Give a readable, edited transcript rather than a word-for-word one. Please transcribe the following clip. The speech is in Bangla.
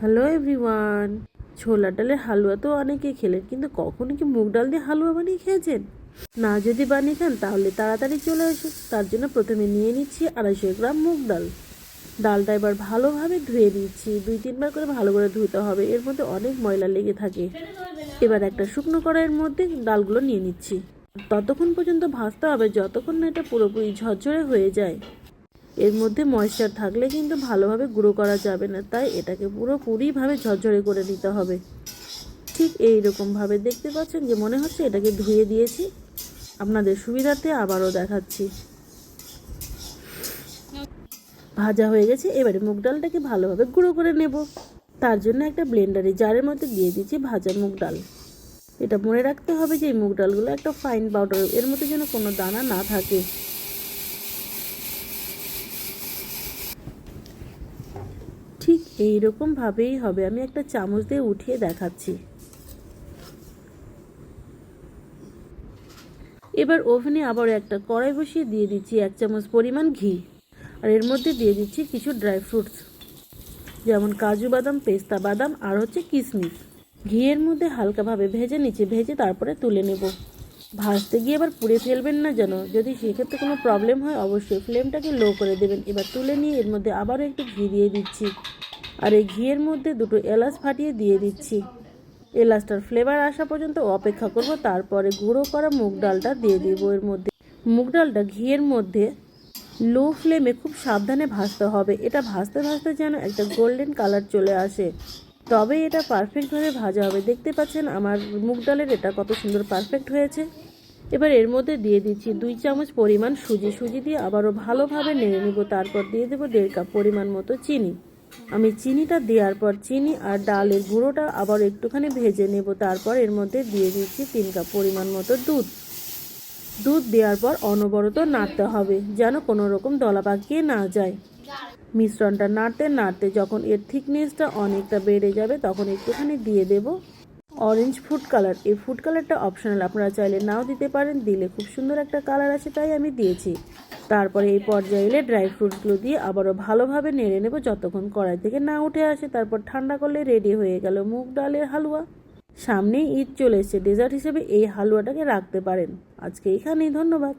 Hello everyone. ছোলার ডালের হালুয়া তো অনেকেই খেলেন, কিন্তু কখনো কি মুগ ডাল দিয়ে হালুয়া বানিয়ে খেয়েছেন? না যদি বানিয়ে খান তাহলে তাড়াতাড়ি চলে আসুন। তার জন্য প্রথমে নিয়ে নিচ্ছি 250 গ্রাম মুগ ডাল। ডালটা এবার ভালোভাবে ধুয়ে নিচ্ছি, 2-3 বার করে ভালো করে ধুতে হবে, এর মধ্যে অনেক ময়লা লেগে থাকে। এবার একটা শুকনো কড়াইয়ের মধ্যে ডালগুলো নিয়ে নিচ্ছি। ততক্ষণ পর্যন্ত ভাজতে হবে যতক্ষণ না এটা পুরোপুরি ঝরঝরে হয়ে যায়। এর মধ্যে ময়েশ্চার থাকলে কিন্তু ভালোভাবে গুঁড়ো করা যাবে না, তাই এটাকে পুরোপুরিভাবে ঝরঝরে করে নিতে হবে। ঠিক এই রকমভাবে দেখতে পাচ্ছেন যে মনে হচ্ছে এটাকে ধুয়ে দিয়েছি। আপনাদের সুবিধার্থে আবারও দেখাচ্ছি। ভাজা হয়ে গেছে, এবারে মুগ ডালটাকে ভালোভাবে গুঁড়ো করে নেব। তার জন্য একটা ব্লেন্ডারে জারের মধ্যে দিয়ে দিচ্ছি ভাজা মুগ ডাল। এটা মনে রাখতে হবে যে এই মুগ ডালগুলো একটা ফাইন পাউডার, এর মধ্যে যেন কোনো দানা না থাকে। ঠিক এই রকমভাবেই হবে। আমি একটা চামচ দিয়ে উঠিয়ে দেখাচ্ছি। এবার ওভেনে আবার একটা কড়াই বসিয়ে দিয়ে দিচ্ছি 1 চামচ পরিমাণ ঘি, আর এর মধ্যে দিয়ে দিচ্ছি কিছু ড্রাই ফ্রুটস, যেমন কাজু বাদাম, পেস্তা বাদাম আর হচ্ছে কিশমিশ। ঘিয়ের মধ্যে হালকাভাবে ভেজে নিচ্ছি, ভেজে তারপরে তুলে নেব। ভাজতে গিয়ে এবার পুড়ে ফেলবেন না যেন, যদি সেক্ষেত্রে কোনো প্রবলেম হয় অবশ্যই ফ্লেমটাকে লো করে দেবেন। এবার তুলে নিয়ে এর মধ্যে আবারও একটু ঘি দিয়ে দিচ্ছি, আর এই ঘিয়ের মধ্যে 2টো এলাচ ফাটিয়ে দিয়ে দিচ্ছি। এলাচটার ফ্লেভার আসা পর্যন্ত অপেক্ষা করব, তারপরে গুঁড়ো করা মুগ ডালটা দিয়ে দিব এর মধ্যে। মুগ ডালটা ঘিয়ের মধ্যে লো ফ্লেমে খুব সাবধানে ভাজতে হবে। এটা ভাজতে ভাজতে যেন একটা গোল্ডেন কালার চলে আসে, তবে এটা পারফেক্টভাবে ভাজা হবে। দেখতে পাচ্ছেন আমার মুগ ডালের এটা কত সুন্দর পারফেক্ট হয়েছে। এবার এর মধ্যে দিয়ে দিচ্ছি 2 চামচ পরিমাণ সুজি দিয়ে আবারও ভালোভাবে নেড়ে নেব। তারপর দিয়ে দেবো 1.5 কাপ পরিমাণ মতো চিনি। আমি চিনিটা দেওয়ার পর চিনি আর ডালের গুঁড়োটা আবার একটুখানি ভেজে নেব। তারপর এর মধ্যে দিয়ে দিচ্ছি 3 কাপ পরিমাণ মতো দুধ দেওয়ার পর অনবরত নাড়তে হবে, যেন কোনো রকম দলা পাকিয়ে না যায়। মিশ্রণটা নাড়তে নাড়তে যখন এর থিকনেসটা অনেকটা বেড়ে যাবে, তখন একটুখানি দিয়ে দেব অরেঞ্জ ফুড কালার। এই ফুড কালারটা অপশনাল, আপনারা চাইলে নাও দিতে পারেন, দিলে খুব সুন্দর একটা কালার আছে, তাই আমি দিয়েছি। তারপরে এই পর্যায়ে এলে ড্রাই ফ্রুটসগুলো দিয়ে আবারও ভালোভাবে নেড়ে নেব যতক্ষণ কড়াই থেকে না উঠে আসে। তারপর ঠান্ডা করলে রেডি হয়ে গেল মুগ ডালের হালুয়া। সামনেই ঈদ চলে এসেছে, ডেজার্ট হিসেবে এই হালুয়াটাকে রাখতে পারেন। আজকে এখানেই, ধন্যবাদ।